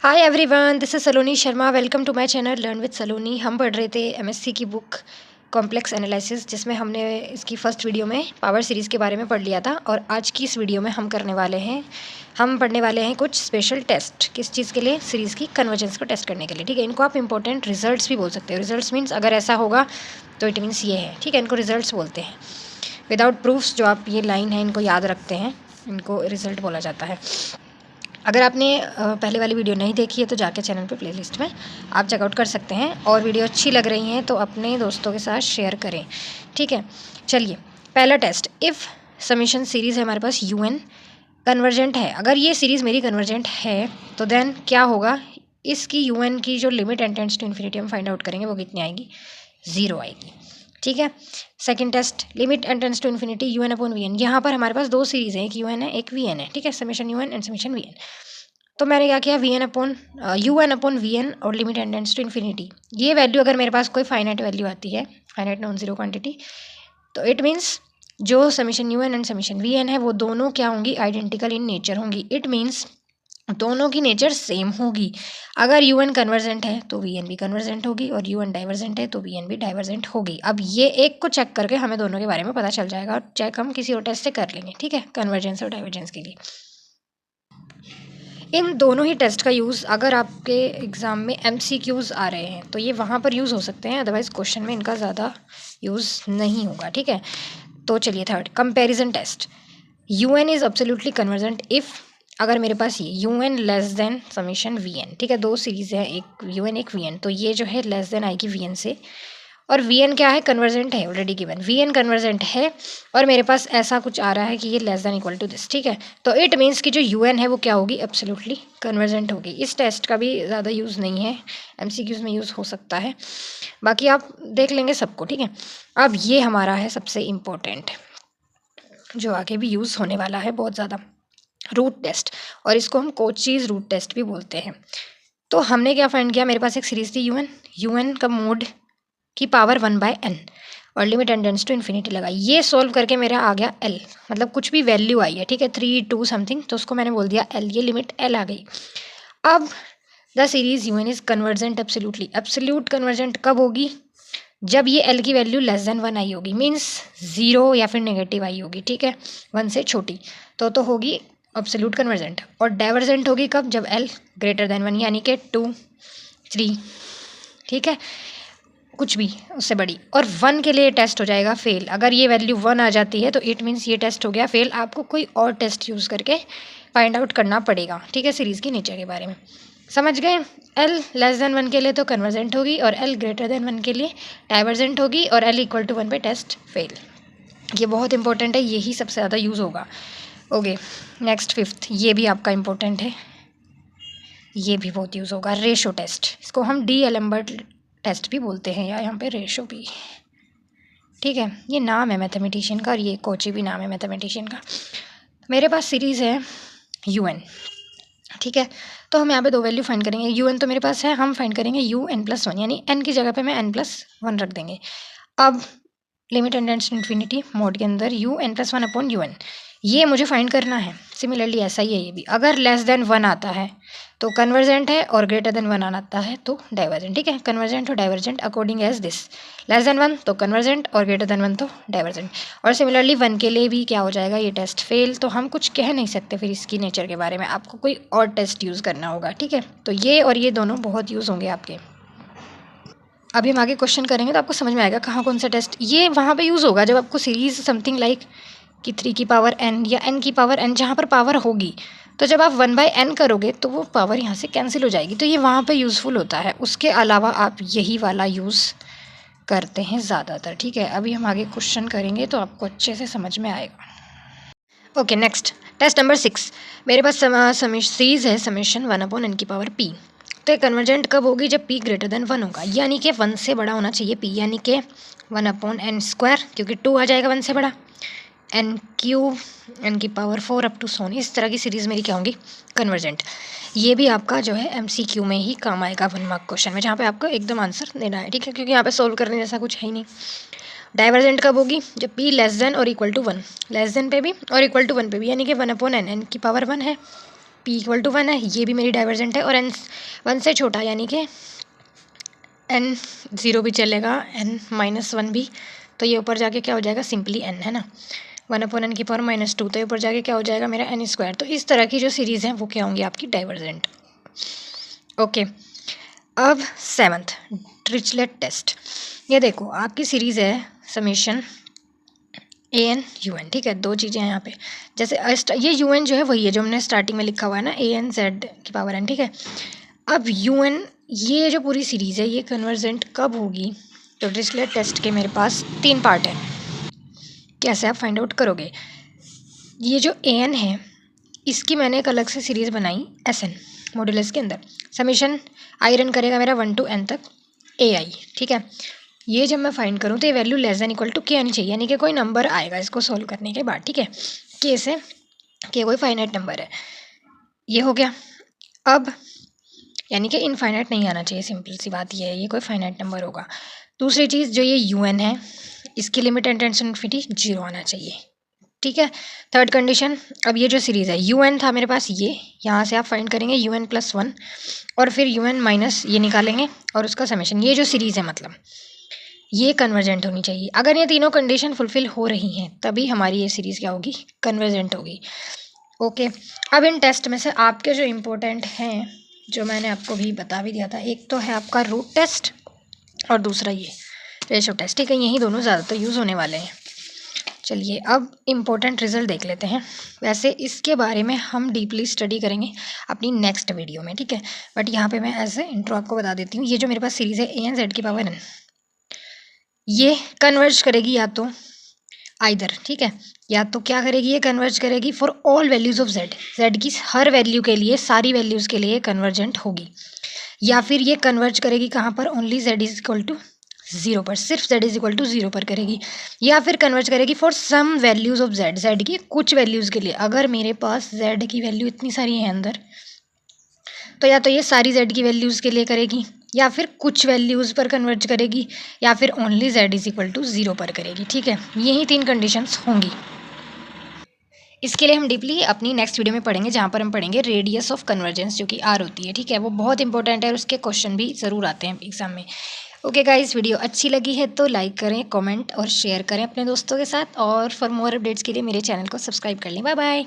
Hi everyone, this is Saloni Sharma. Welcome to my channel learn with Saloni. हम पढ़ रहे थे एमएससी की बुक कॉम्प्लेक्स एनालिसिस, जिसमें हमने इसकी फर्स्ट वीडियो में पावर सीरीज़ के बारे में पढ़ लिया था। और आज की इस वीडियो में हम पढ़ने वाले हैं कुछ स्पेशल टेस्ट। किस चीज़ के लिए? सीरीज़ की कन्वर्जेंस को टेस्ट करने के लिए। ठीक है, इनको आप इंपॉर्टेंट रिजल्ट्स भी बोल सकते हो। रिजल्ट्स मीन्स अगर ऐसा होगा तो इट मीन्स ये है। ठीक है, इनको रिजल्ट्स बोलते हैं। विदाउट प्रूफ्स जो आप ये लाइन है इनको याद रखते हैं, इनको रिजल्ट बोला जाता है। अगर आपने पहले वाली वीडियो नहीं देखी है तो जाके चैनल पे प्लेलिस्ट में आप चेकआउट कर सकते हैं। और वीडियो अच्छी लग रही हैं तो अपने दोस्तों के साथ शेयर करें। ठीक है, चलिए पहला टेस्ट। इफ़ समीशन सीरीज़ है हमारे पास UN कन्वर्जेंट है। अगर ये सीरीज़ मेरी कन्वर्जेंट है तो देन क्या होगा? इसकी UN की जो limit n tends to infinity हम फाइंड आउट करेंगे वो कितनी आएगी? 0 आएगी। ठीक है, second test, limit n tends to infinity UN upon VN। यहाँ पर हमारे पास दो सीरीज़ हैं, एक UN है एक VN है। ठीक है, summation UN and summation VN। तो मैंने क्या किया, UN अपॉन VN और limit n tends to infinity. ये वैल्यू अगर मेरे पास कोई फाइनाइट वैल्यू आती है, फाइनाइट नॉन जीरो क्वांटिटी, तो इट मीन्स जो summation UN and summation VN है वो दोनों क्या होंगी? आइडेंटिकल इन नेचर होंगी। इट मीन्स दोनों की नेचर सेम होगी। अगर UN कन्वर्जेंट है तो VN भी कन्वर्जेंट होगी, और UN डाइवर्जेंट है तो VN भी डाइवर्जेंट होगी। अब ये एक को चेक करके हमें दोनों के बारे में पता चल जाएगा, और चेक हम किसी और टेस्ट से कर लेंगे। ठीक है, कन्वर्जेंस और डाइवर्जेंस के लिए इन दोनों ही टेस्ट का यूज़ अगर आपके एग्ज़ाम में MCQs आ रहे हैं तो ये वहाँ पर यूज़ हो सकते हैं, अदरवाइज़ क्वेश्चन में इनका ज़्यादा यूज़ नहीं होगा। ठीक है, तो चलिए third, comparison test. UN is absolutely convergent if अगर मेरे पास ये UN less than summation VN। ठीक है, दो सीरीज़ है, एक UN एक VN, तो ये जो है लेस देन आएगी VN से। और VN क्या है? कन्वर्जेंट है, ऑलरेडी गिवन। VN कन्वर्जेंट है और मेरे पास ऐसा कुछ आ रहा है कि ये less than equal to this. ठीक है, तो इट मीन्स कि जो UN है वो क्या होगी? एब्सोल्युटली कन्वर्जेंट होगी। इस टेस्ट का भी ज़्यादा यूज़ नहीं है, MCQs में यूज़ हो सकता है, बाकी आप देख लेंगे सबको। ठीक है, अब ये हमारा है सबसे इम्पोर्टेंट, जो आगे भी यूज़ होने वाला है बहुत ज़्यादा, रूट टेस्ट। और इसको हम कोचीज़ रूट टेस्ट भी बोलते हैं। तो हमने क्या फाइंड किया? मेरे पास एक सीरीज़ थी UN का मोड की पावर 1/n और limit n tends to infinity लगाई। ये सोल्व करके मेरा आ गया L, मतलब कुछ भी वैल्यू आई है। ठीक है, 3 2 समथिंग, तो उसको मैंने बोल दिया L। ये लिमिट L आ गई। अब the series UN is convergent absolutely. Absolute convergent कब होगी? जब ये L की वैल्यू लेस देन 1 आई होगी, मीन्स 0 या फिर नेगेटिव आई होगी। ठीक है, 1 से छोटी, तो होगी एब्सोल्यूट कन्वर्जेंट। और डाइवर्जेंट होगी कब? जब L ग्रेटर देन 1, यानी कि 2 3। ठीक है, कुछ भी उससे बड़ी। और 1 के लिए टेस्ट हो जाएगा फेल। अगर ये वैल्यू 1 आ जाती है तो इट मीन्स ये टेस्ट हो गया फेल। आपको कोई और टेस्ट यूज़ करके फाइंड आउट करना पड़ेगा। ठीक है, सीरीज़ की नेचर के बारे में समझ गए। L लेस देन 1 के लिए तो कन्वर्जेंट होगी, और L ग्रेटर देन 1 के लिए डाइवर्जेंट होगी, और L इक्वल टू 1 पे टेस्ट फेल। ये बहुत इंपॉर्टेंट है, यही सबसे ज़्यादा यूज़ होगा। ओके, नेक्स्ट फिफ्थ, ये भी आपका इंपॉर्टेंट है, ये भी बहुत यूज़ होगा, रेशो टेस्ट। इसको हम D-एलेम्बर्ट टेस्ट भी बोलते हैं, या यहाँ पे रेशो भी। ठीक है, ये नाम है मैथमेटिशियन का, और ये कोची भी नाम है मैथमेटिशियन का। मेरे पास सीरीज़ है UN। ठीक है, तो हम यहाँ पे दो वैल्यू फाइंड करेंगे। UN तो मेरे पास है, हम फाइंड करेंगे UN+1, यानी n की जगह पे मैं n+1 रख देंगे। अब limit n tends to infinity mod के अंदर UN+1 अपॉन UN, ये मुझे फाइंड करना है। सिमिलरली ऐसा ही है ये भी। अगर लेस देन 1 आता है तो कन्वर्जेंट है, और ग्रेटर देन 1 आता है तो डाइवर्जेंट। ठीक है, कन्वर्जेंट और divergent according as this. Less than 1 तो कन्वर्जेंट, और ग्रेटर देन 1 तो डाइवर्जेंट। और सिमिलरली 1 के लिए भी क्या हो जाएगा? ये टेस्ट फेल। तो हम कुछ कह नहीं सकते फिर इसकी नेचर के बारे में, आपको कोई और टेस्ट यूज़ करना होगा। ठीक है, तो ये और ये दोनों बहुत यूज़ होंगे आपके। अभी हम आगे क्वेश्चन करेंगे तो आपको समझ में आएगा कहाँ कौन सा टेस्ट ये वहाँ पे यूज़ होगा, जब आपको सीरीज़ समथिंग लाइक कि 3 की पावर n या n की पावर n, जहाँ पर पावर होगी, तो जब आप 1/n करोगे तो वो पावर यहाँ से कैंसिल हो जाएगी, तो ये वहाँ पे यूज़फुल होता है। उसके अलावा आप यही वाला यूज़ करते हैं ज़्यादातर। ठीक है, अभी हम आगे क्वेश्चन करेंगे तो आपको अच्छे से समझ में आएगा। Okay, next test number 6। मेरे पास सीरीज़ है समेशन 1/n की पावर p। तो ये कन्वर्जेंट कब होगी? जब p ग्रेटर देन 1 होगा, यानी कि 1 से बड़ा होना चाहिए p, यानी कि 1/n², क्योंकि 2 आ जाएगा 1 से बड़ा, n³ n की पावर 4 अप टू सोन। इस तरह की सीरीज़ मेरी क्या होंगी? कन्वर्जेंट। ये भी आपका जो है MCQ में ही काम आएगा, 1 मार्क क्वेश्चन में, जहाँ पे आपको एकदम आंसर देना है। ठीक है, क्योंकि यहाँ पे सोल्व करने जैसा कुछ है ही नहीं। डाइवर्जेंट कब होगी? जब p लेस देन और इक्वल टू 1, लेस देन पे भी और इक्वल टू 1 पे भी, यानी कि 1/n, n की पावर 1 है, p इक्वल टू 1 है, ये भी मेरी डाइवर्जेंट है, और n 1 से छोटा यानी कि n 0 भी चलेगा, n -1 भी, तो ये ऊपर जाके क्या हो जाएगा, सिंपली n है ना, 1/n की पावर -2, तो ये ऊपर जाके क्या हो जाएगा मेरा n²। तो इस तरह की जो सीरीज़ हैं वो क्या होंगी आपकी, डाइवर्जेंट। ओके, अब 7th डिरिचलेट टेस्ट। ये देखो आपकी सीरीज़ है समेशन an un, ठीक है, दो चीज़ें हैं यहाँ पे। जैसे ये un जो है वही है जो हमने स्टार्टिंग में लिखा हुआ है ना, an z की पावर n, ठीक है। अब un, ये जो पूरी सीरीज़ है ये कन्वर्जेंट कब होगी, तो डिरिचलेट टेस्ट के मेरे पास 3 पार्ट है, कैसे आप फाइंड आउट करोगे। ये जो an है इसकी मैंने एक अलग से सीरीज़ बनाई SN मॉड्यूलस के अंदर, समेशन आई रन करेगा मेरा 1 to n तक ai, ठीक है। ये जब मैं फाइंड करूँ तो ये value less than equal to के आनी चाहिए, यानी कि कोई नंबर आएगा इसको सॉल्व करने के बाद, ठीक है। के से के कोई फाइनाइट नंबर है, ये हो गया। अब यानी कि इनफाइनाइट नहीं आना चाहिए, सिंपल सी बात ये है, ये कोई फाइनाइट नंबर होगा। दूसरी चीज़ जो ये un है इसकी लिमिट एंड टेंस इन्फिनिटी 0 आना चाहिए, ठीक है। थर्ड कंडीशन, अब ये जो सीरीज़ है un था मेरे पास, ये यहाँ से आप फाइंड करेंगे un + 1 और फिर un माइनस ये निकालेंगे और उसका समेशन, ये जो सीरीज़ है मतलब ये कन्वर्जेंट होनी चाहिए। अगर ये तीनों कंडीशन फुलफिल हो रही हैं तभी हमारी ये सीरीज़ क्या होगी, कन्वर्जेंट होगी। ओके, अब इन टेस्ट में से आपके जो इम्पोर्टेंट हैं जो मैंने आपको भी बता भी दिया था, एक तो है आपका रूट टेस्ट और दूसरा ये रेशो टेस्ट, ठीक है। यही दोनों ज़्यादातर यूज़ होने वाले हैं। चलिए अब इम्पोर्टेंट रिजल्ट देख लेते हैं। वैसे इसके बारे में हम डीपली स्टडी करेंगे अपनी नेक्स्ट वीडियो में, ठीक है। बट यहाँ पे मैं एज ए इंट्रो आपको बता देती हूँ, ये जो मेरे पास सीरीज़ है an z की पावर n, ये कन्वर्ज करेगी या तो आइदर, ठीक है, या तो क्या करेगी, ये कन्वर्ज करेगी for all values of z की हर वैल्यू के लिए, सारी वैल्यूज़ के लिए कन्वर्जेंट होगी, या फिर ये कन्वर्ज करेगी कहाँ पर, only z is equal to 0 पर, सिर्फ z इज इक्वल टू 0 पर करेगी, या फिर कन्वर्ज करेगी for some values of z की कुछ वैल्यूज़ के लिए। अगर मेरे पास z की वैल्यू इतनी सारी है अंदर, तो या तो ये सारी z की वैल्यूज़ के लिए करेगी, या फिर कुछ वैल्यूज़ पर कन्वर्ज करेगी, या फिर only z is equal to 0 पर करेगी, ठीक है। यही 3 कंडीशंस होंगी। इसके लिए हम डीपली अपनी नेक्स्ट वीडियो में पढ़ेंगे, जहाँ पर हम पढ़ेंगे रेडियस ऑफ कन्वर्जेंस जो कि r होती है, ठीक है। वो बहुत इंपॉर्टेंट है और उसके क्वेश्चन भी ज़रूर आते हैं एग्जाम में। ओके गाइस, वीडियो अच्छी लगी है तो लाइक करें, कमेंट और शेयर करें अपने दोस्तों के साथ, और फॉर मोर अपडेट्स के लिए मेरे चैनल को सब्सक्राइब कर लें। Bye bye.